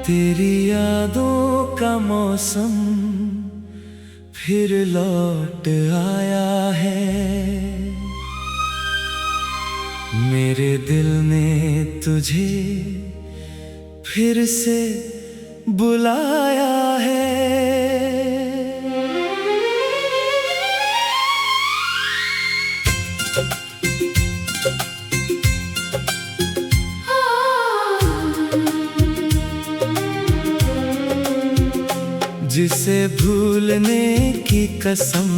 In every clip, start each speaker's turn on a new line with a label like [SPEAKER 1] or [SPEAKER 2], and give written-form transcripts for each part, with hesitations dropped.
[SPEAKER 1] तेरी यादों का मौसम फिर लौट आया है। मेरे दिल ने तुझे फिर से बुलाया है। जिसे भूलने की कसम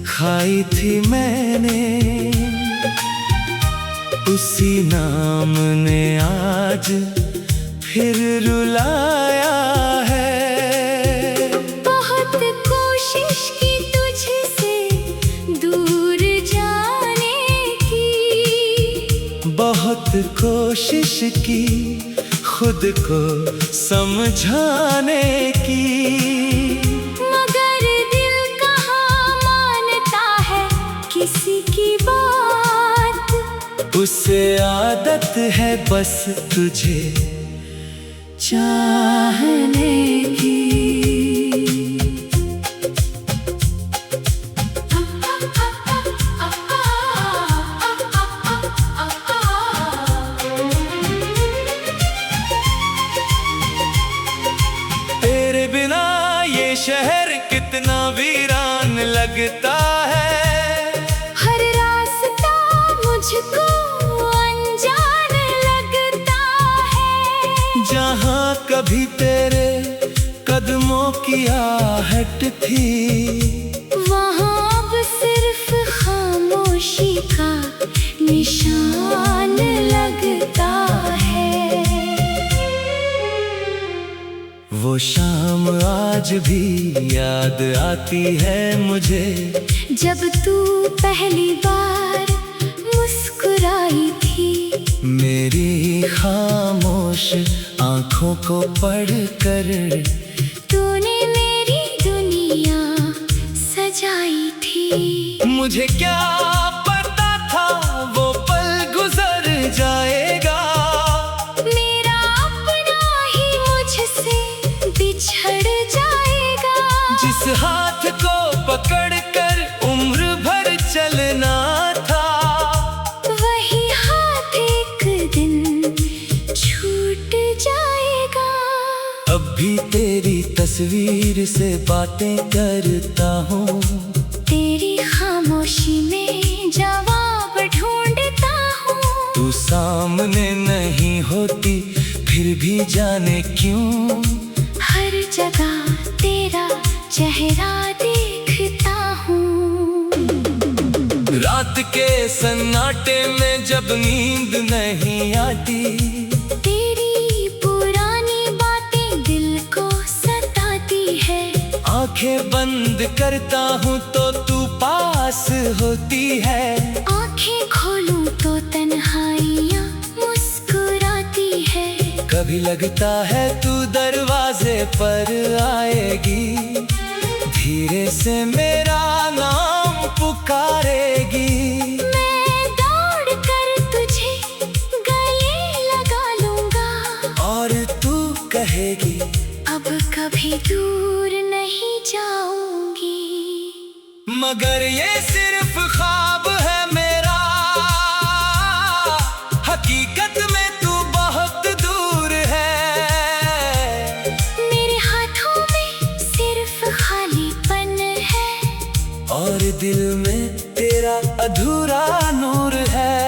[SPEAKER 1] खाई थी मैंने, उसी नाम ने आज फिर रुलाया है।
[SPEAKER 2] बहुत कोशिश की तुझसे दूर जाने की,
[SPEAKER 1] बहुत कोशिश की खुद को समझाने की,
[SPEAKER 2] मगर दिल कहाँ मानता है किसी की बात।
[SPEAKER 1] उसे आदत है बस तुझे चाहने की। तेरे बिना ये शहर कितना वीरान लगता है।
[SPEAKER 2] हर रास्ता मुझको अनजान लगता है।
[SPEAKER 1] जहाँ कभी तेरे कदमों की आहट थी,
[SPEAKER 2] वहाँ अब सिर्फ खामोशी का निशान लगता है।
[SPEAKER 1] वो शाम आज भी याद आती है मुझे,
[SPEAKER 2] जब तू पहली बार मुस्कुराई थी।
[SPEAKER 1] मेरी खामोश आंखों को पढ़कर
[SPEAKER 2] तूने मेरी दुनिया सजाई थी।
[SPEAKER 1] मुझे क्या पता था वो पल गुजर जाएगा।
[SPEAKER 2] मेरा अपना ही मुझसे बिछड़ जाएगा।
[SPEAKER 1] जिस हाथ को पकड़कर उम्र भर चलना था,
[SPEAKER 2] वही हाथ एक दिन छूट जाएगा।
[SPEAKER 1] अब भी तेरी तस्वीर से बातें करता हूँ।
[SPEAKER 2] तेरी खामोशी में जवाब ढूंढता हूँ।
[SPEAKER 1] तू सामने नहीं होती फिर भी जाने क्यों,
[SPEAKER 2] हर जगह तेरा चेहरा देखता हूँ।
[SPEAKER 1] रात के सन्नाटे में जब नींद नहीं आती,
[SPEAKER 2] तेरी पुरानी बातें दिल को सताती है।
[SPEAKER 1] आंखें बंद करता हूँ तो तू पास होती है।
[SPEAKER 2] आंखें खोलूं तो तन्हाइयाँ मुस्कुराती है।
[SPEAKER 1] कभी लगता है तू दरवाजे पर आएगी, धीरे से मेरा नाम पुकारेगी।
[SPEAKER 2] मैं दौड़ कर तुझे गले लगा लूंगा,
[SPEAKER 1] और तू कहेगी
[SPEAKER 2] अब कभी दूर नहीं जाऊंगी।
[SPEAKER 1] मगर ये सिर्फ ख्वाब है मेरा, हकीकत में तू बहुत दूर है।
[SPEAKER 2] मेरे हाथों में सिर्फ खालीपन है,
[SPEAKER 1] और दिल में तेरा अधूरा नूर है।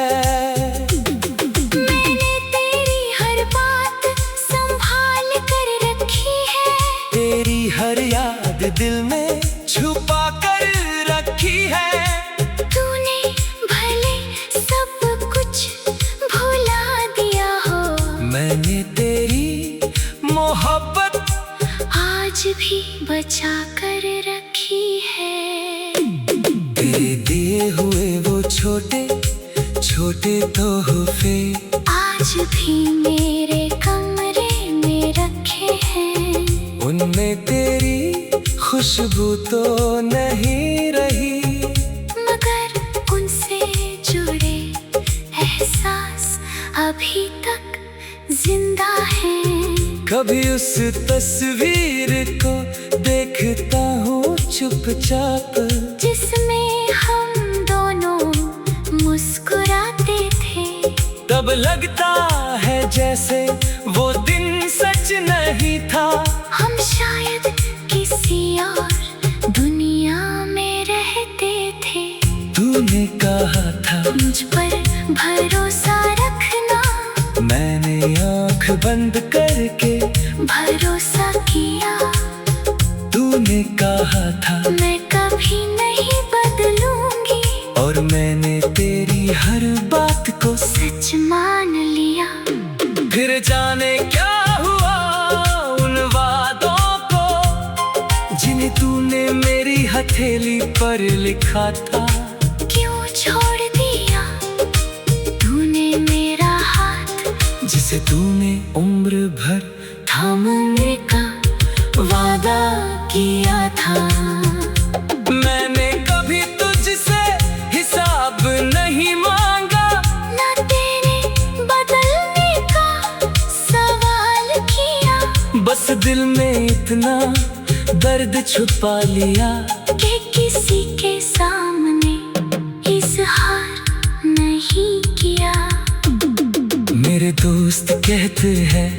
[SPEAKER 2] मैंने तेरी हर बात संभाल कर रखी है।
[SPEAKER 1] तेरी हर याद दिल में छुपा कर रखी है।
[SPEAKER 2] तूने भले सब कुछ भुला दिया हो,
[SPEAKER 1] मैंने तेरी मोहब्बत
[SPEAKER 2] आज भी बचा कर रखी है।
[SPEAKER 1] तेरे दिए हुए वो छोटे छोटे तोहफे
[SPEAKER 2] आज भी मेरे कमरे में रखे हैं।
[SPEAKER 1] उनमें तेरी खुशबू तो नहीं रही,
[SPEAKER 2] मगर उनसे जुड़े एहसास अभी तक जिंदा है।
[SPEAKER 1] कभी उस तस्वीर को देखता हूँ चुपचाप,
[SPEAKER 2] जिसमें हम दोनों मुस्कुराते थे।
[SPEAKER 1] तब लगता है जैसे वो दिन सच नहीं था।
[SPEAKER 2] हम शायद किसी और दुनिया में रहते थे।
[SPEAKER 1] तूने कहा था
[SPEAKER 2] मुझ पर भरोसा रखना,
[SPEAKER 1] मैंने आँख बंद करके
[SPEAKER 2] भरोसा किया।
[SPEAKER 1] तूने कहा था
[SPEAKER 2] मैं कभी नहीं बदलूंगी,
[SPEAKER 1] और मैंने तेरी हर बात को
[SPEAKER 2] सच मान लिया।
[SPEAKER 1] फिर जाने क्या हुआ उन वादों को, जिन्हें तूने मेरी हथेली पर लिखा था।
[SPEAKER 2] क्यों छोड़ दिया तूने मेरा हाथ,
[SPEAKER 1] जिसे तूने उम्र भर
[SPEAKER 2] थामने का वादा किया था।
[SPEAKER 1] मैंने कभी तुझसे हिसाब नहीं मांगा,
[SPEAKER 2] ना तेरे बदलने का सवाल किया।
[SPEAKER 1] बस दिल में इतना दर्द छुपा लिया
[SPEAKER 2] कि किसी के सामने इजहार नहीं किया।
[SPEAKER 1] मेरे दोस्त कहते हैं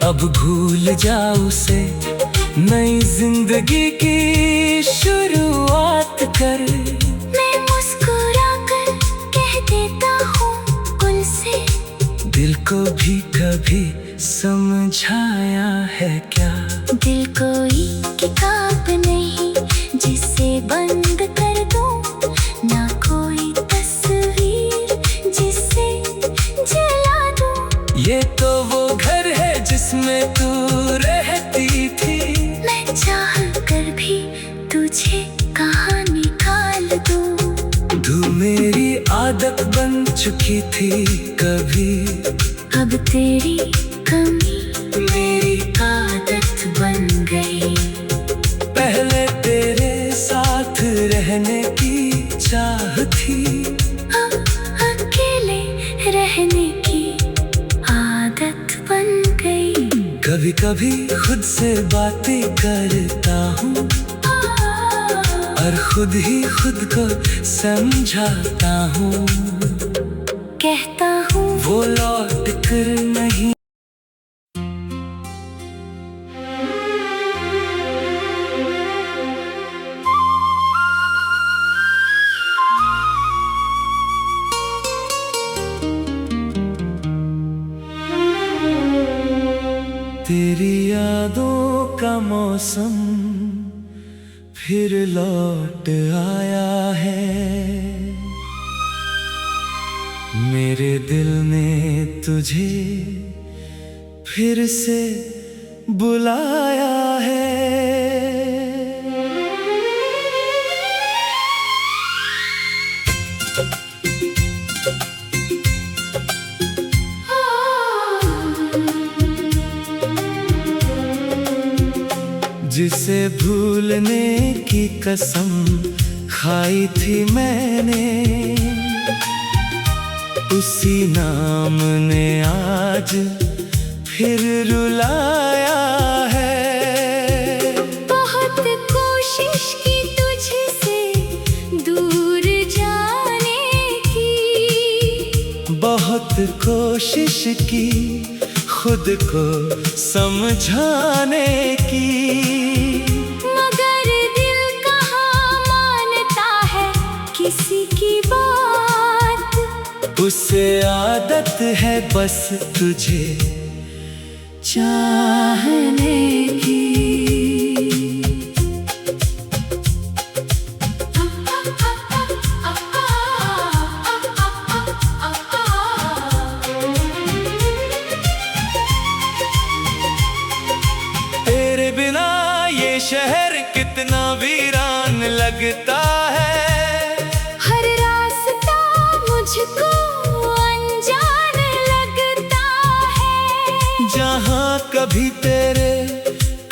[SPEAKER 1] अब भूल जाओ उसे, नई जिंदगी की शुरुआत कर।
[SPEAKER 2] मैं मुस्कुरा कर कह देता हूँ गुल से,
[SPEAKER 1] दिल को भी कभी समझाया है क्या?
[SPEAKER 2] दिल कोई किताब नहीं जिसे बंद कर दूं, ना कोई तस्वीर जिसे जला दूं।
[SPEAKER 1] ये तो वो घर है जिसमें तू रहती थी,
[SPEAKER 2] मैं चाह कर भी तुझे कहाँ निकाल दूं।
[SPEAKER 1] तू मेरी आदत बन चुकी थी कभी,
[SPEAKER 2] अब तेरी कमी मेरी आदत बन गई।
[SPEAKER 1] पहले तेरे साथ रहने की चाह थी,
[SPEAKER 2] अब अकेले रहने की आदत बन गई।
[SPEAKER 1] कभी कभी खुद से बातें करता हूँ और खुद ही खुद को समझाता हूँ।
[SPEAKER 2] कहता हूँ
[SPEAKER 1] वो लौट कर नहीं। तेरी यादों का मौसम फिर लौट आया है, मेरे दिल ने तुझे फिर से बुलाया है। जिसे भूलने की कसम खाई थी मैंने, उसी नाम ने आज फिर रुलाया है।
[SPEAKER 2] बहुत कोशिश की तुझसे दूर जाने की,
[SPEAKER 1] बहुत कोशिश की खुद को समझाने की,
[SPEAKER 2] मगर दिल कहाँ मानता है किसी की बात।
[SPEAKER 1] उसे आदत है बस तुझे चाहने की। तेरे बिना ये शहर कितना वीरान लगता है,
[SPEAKER 2] हर रास्ता मुझको अनजान लगता है।
[SPEAKER 1] जहाँ कभी तेरे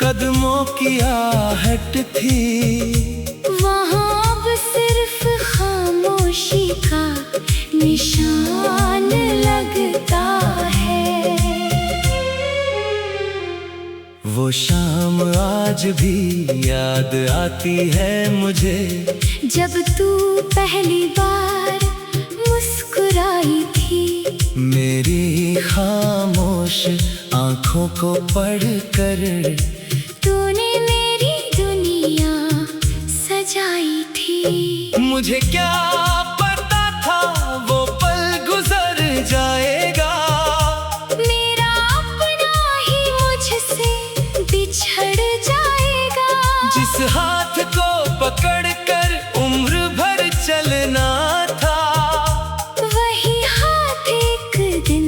[SPEAKER 1] कदमों की आहट थी,
[SPEAKER 2] वहाँ अब सिर्फ खामोशी का निशान लगता है।
[SPEAKER 1] वो शाम आज भी याद आती है मुझे,
[SPEAKER 2] जब तू पहली बार मुस्कुराई थी।
[SPEAKER 1] मेरी खामोश आंखों को पढ़कर
[SPEAKER 2] तूने मेरी दुनिया सजाई थी।
[SPEAKER 1] मुझे क्या पता था वो पल गुजर जाएगा,
[SPEAKER 2] मेरा अपना ही मुझसे बिछड़ जाएगा।
[SPEAKER 1] जिस हाथ को पकड़कर उम्र भर चलना था,
[SPEAKER 2] वही हाथ एक दिन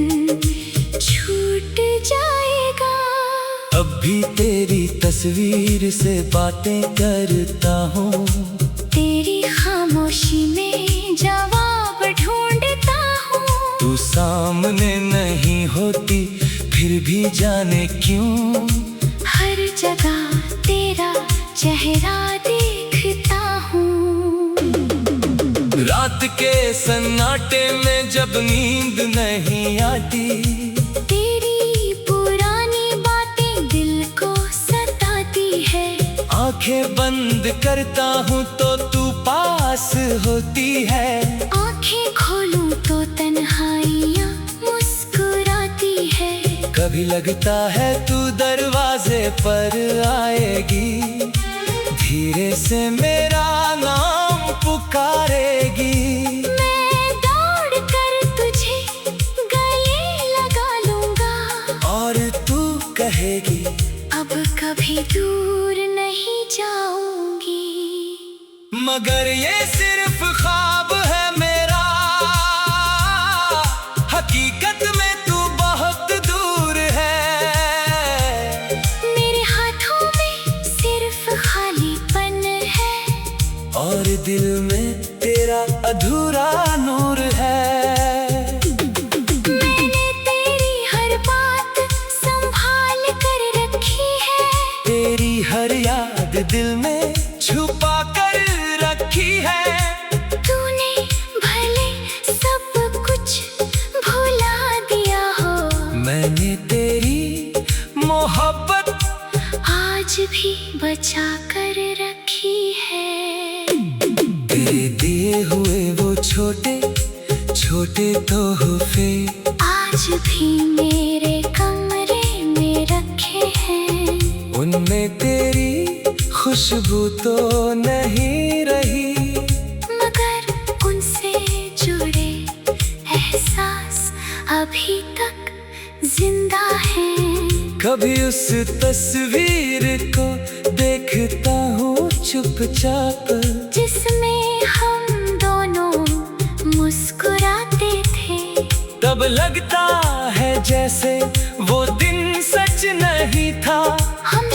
[SPEAKER 2] छूट जाएगा।
[SPEAKER 1] अब भी तेरी तस्वीर से बातें करता हूँ,
[SPEAKER 2] तेरी खामोशी में जवाब ढूंढता हूँ।
[SPEAKER 1] तू सामने नहीं होती फिर भी जाने क्यों,
[SPEAKER 2] हर जगह तेरा चेहरा देखता हूँ।
[SPEAKER 1] रात के सन्नाटे में जब नींद नहीं आती,
[SPEAKER 2] तेरी पुरानी बातें दिल को सताती है।
[SPEAKER 1] आंखें बंद करता हूँ तो तू पास होती है।
[SPEAKER 2] आंखें खोलूं तो तन्हाइयाँ मुस्कुराती है।
[SPEAKER 1] कभी लगता है तू दरवाजे पर आएगी, धीरे से मेरा नाम पुकारेगी।
[SPEAKER 2] मैं दौड़ कर तुझे गले लगा लूंगा,
[SPEAKER 1] और तू कहेगी
[SPEAKER 2] अब कभी दूर नहीं जाऊंगी।
[SPEAKER 1] मगर ये सिर्फ ख्वाब है मेरा, हकीकत में तू बहुत दूर है।
[SPEAKER 2] मेरे हाथों में सिर्फ खालीपन है,
[SPEAKER 1] और दिल में तेरा अधूरा नूर है।
[SPEAKER 2] मैंने तेरी हर बात संभाल कर रखी है।
[SPEAKER 1] तेरी हर याद दिल में छुपा कर रखी है।
[SPEAKER 2] तूने भले सब कुछ भुला दिया हो,
[SPEAKER 1] मैंने तेरी मोहब्बत
[SPEAKER 2] आज भी बचा कर रखी है।
[SPEAKER 1] तेरे दिए हुए वो छोटे छोटे तोहफे
[SPEAKER 2] आज भी मेरे कमरे में रखे हैं।
[SPEAKER 1] उनमें तेरी खुशबू तो नहीं रही,
[SPEAKER 2] मगर उनसे जुड़े एहसास अभी तक जिंदा हैं।
[SPEAKER 1] कभी उस तस्वीर को देखता हूँ चुपचाप,
[SPEAKER 2] जिसमें हम दोनों मुस्कुराते थे।
[SPEAKER 1] तब लगता है जैसे